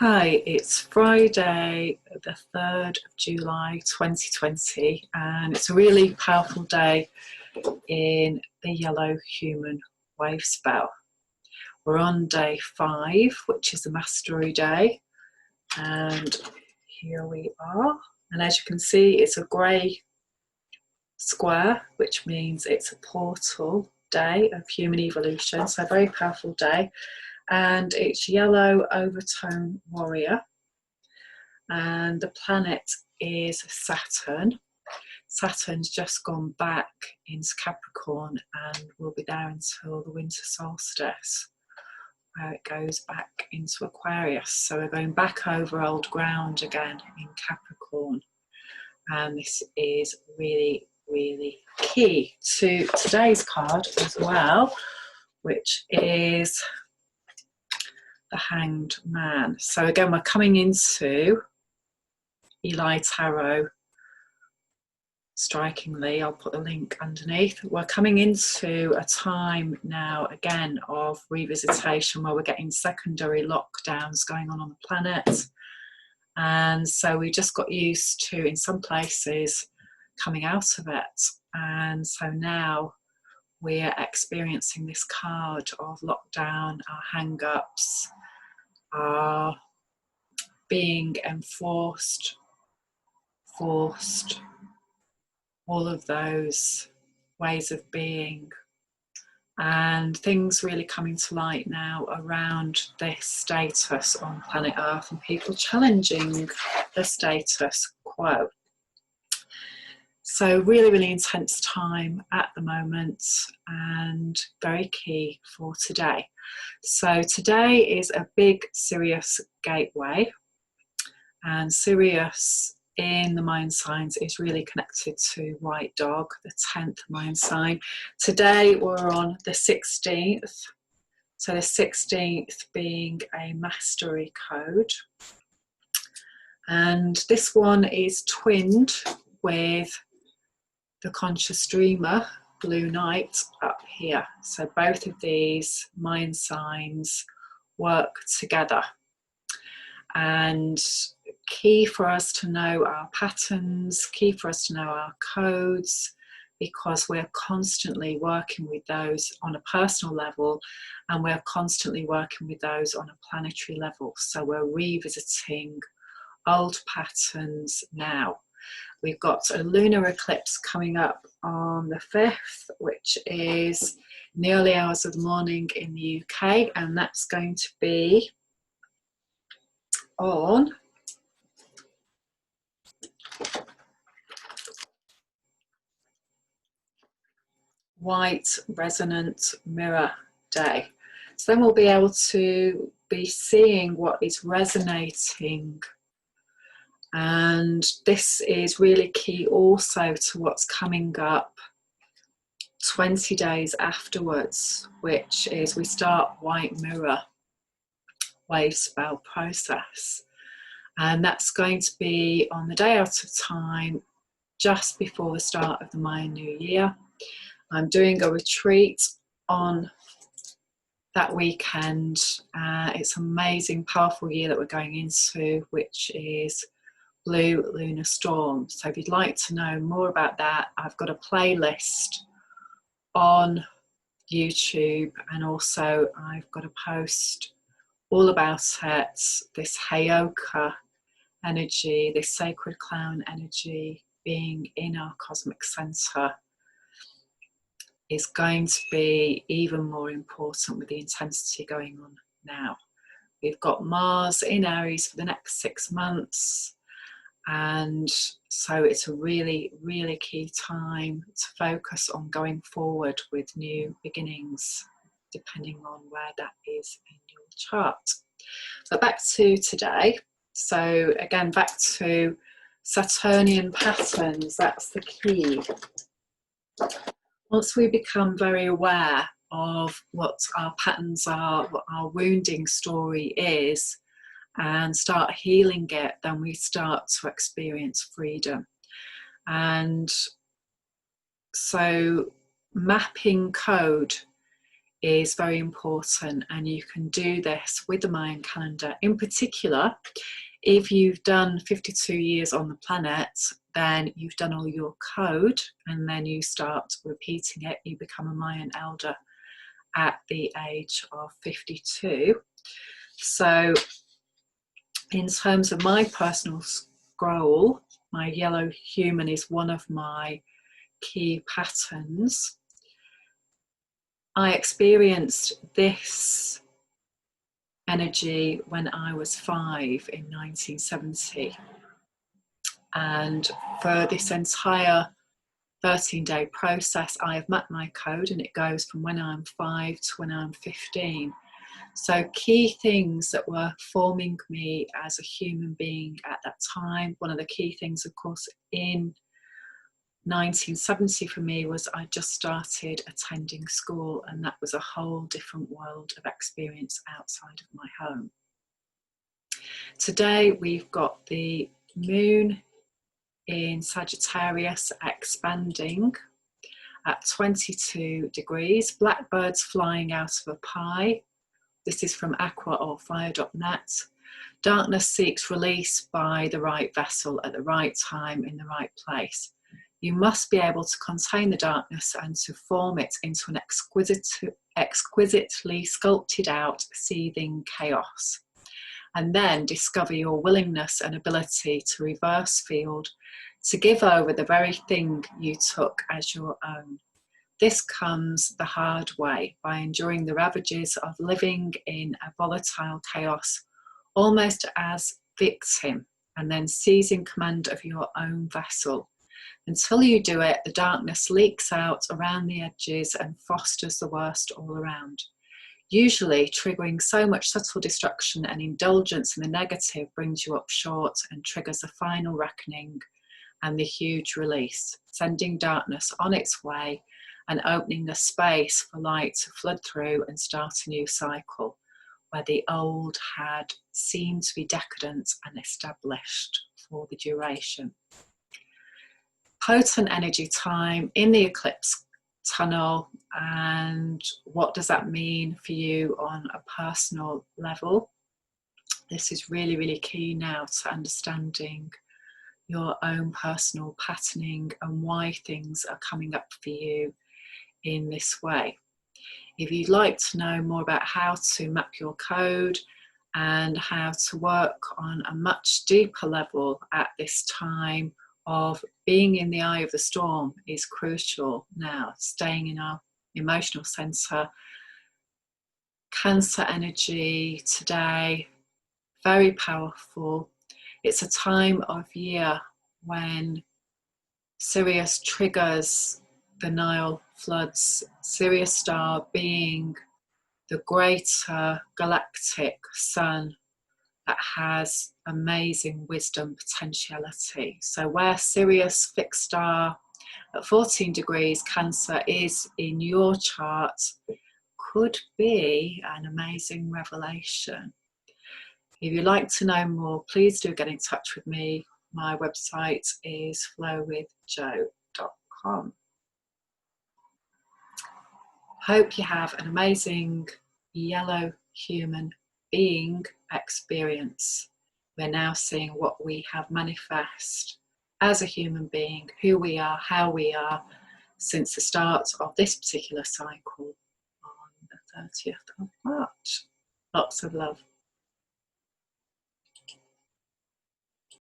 Hi, it's Friday, the 3rd of July 2020, and it's a really powerful day in the yellow human wave spell. We're on day 5, which is the mastery day, and here we are. And as you can see, it's a grey square, which means it's a portal day of human evolution, so a very powerful day. And it's yellow overtone warrior, and the planet is Saturn. Saturn's just gone back into Capricorn and will be there until the winter solstice, where it goes back into Aquarius. So we're going back over old ground again in Capricorn, and this is really key to today's card as well, which is the Hanged Man. So again, we're coming into Eli Tarot. Strikingly, I'll put the link underneath. We're coming into a time now again of revisitation, where we're getting secondary lockdowns going on the planet, and so we just got used to, in some places, coming out of it, and so now we're experiencing this card of lockdown, our hang-ups, are being enforced, forced, all of those ways of being, and things really coming to light now around this status on planet Earth and people challenging the status quo. So really intense time at the moment, and very key for today. So today is a big Sirius gateway, and Sirius in the mind signs is really connected to White Dog, the 10th mind sign. Today we're on the 16th, so the 16th being a mastery code, and this one is twinned with the conscious dreamer, Blue Knight, up here. So both of these mind signs work together, and key for us to know our patterns, key for us to know our codes, because we're constantly working with those on a personal level, and we're constantly working with those on a planetary level. So we're revisiting old patterns now. We've got a lunar eclipse coming up on the 5th, which is in the early hours of the morning in the UK, and that's going to be on White Resonant Mirror Day. So then we'll be able to be seeing what is resonating, and this is really key also to what's coming up 20 days afterwards, which is we start White Mirror Wavespell process, and that's going to be on the day out of time just before the start of the Mayan New Year. I'm doing a retreat on that weekend. It's an amazing, powerful year that we're going into, which is Blue Lunar Storm. So if you'd like to know more about that, I've got a playlist on YouTube, and also I've got a post all about it. This Heyoka energy, this sacred clown energy being in our cosmic center, is going to be even more important with the intensity going on now. We've got Mars in Aries for the next 6 months, and so it's a really key time to focus on going forward with new beginnings, depending on where that is in your chart. But back to today. So again, back to Saturnian patterns, that's the key. Once we become very aware of what our patterns are, what our wounding story is, and start healing it, then we start to experience freedom. And so mapping code is very important, and you can do this with the Mayan calendar. In particular, if you've done 52 years on the planet, then you've done all your code, and then you start repeating it. You become a Mayan elder at the age of 52. So in terms of my personal scroll, my yellow human is one of my key patterns. I experienced this energy when I was 5 in 1970. And for this entire 13-day process, I have mapped my code, and it goes from when I'm 5 to when I'm 15. So key things that were forming me as a human being at that time, one of the key things, of course, in 1970 for me was I just started attending school, and that was a whole different world of experience outside of my home. Today we've got the moon in Sagittarius expanding at 22 degrees, blackbirds flying out of a pie. This is from aquaorfire.net. Darkness seeks release by the right vessel at the right time in the right place. You must be able to contain the darkness and to form it into an exquisitely sculpted out, seething chaos. And then discover your willingness and ability to reverse field, to give over the very thing you took as your own. This comes the hard way, by enduring the ravages of living in a volatile chaos, almost as victim, and then seizing command of your own vessel. Until you do it, the darkness leaks out around the edges and fosters the worst all around. Usually triggering so much subtle destruction and indulgence in the negative brings you up short and triggers the final reckoning and the huge release, sending darkness on its way and opening the space for light to flood through and start a new cycle where the old had seemed to be decadent and established for the duration. Potent energy time in the eclipse tunnel, and what does that mean for you on a personal level? This is really, really key now to understanding your own personal patterning and why things are coming up for you in this way. If you'd like to know more about how to map your code and how to work on a much deeper level at this time of being in the eye of the storm is crucial now, staying in our emotional center. Cancer energy today, very powerful. It's a time of year when Sirius triggers the Nile floods, Sirius star being the greater galactic sun that has amazing wisdom potentiality. So where Sirius fixed star at 14 degrees Cancer is in your chart could be an amazing revelation. If you'd like to know more, please do get in touch with me. My website is flowwithjo.com. Hope you have an amazing yellow human being experience. We're now seeing what we have manifest as a human being, who we are, how we are, since the start of this particular cycle on the 30th of March. Lots of love.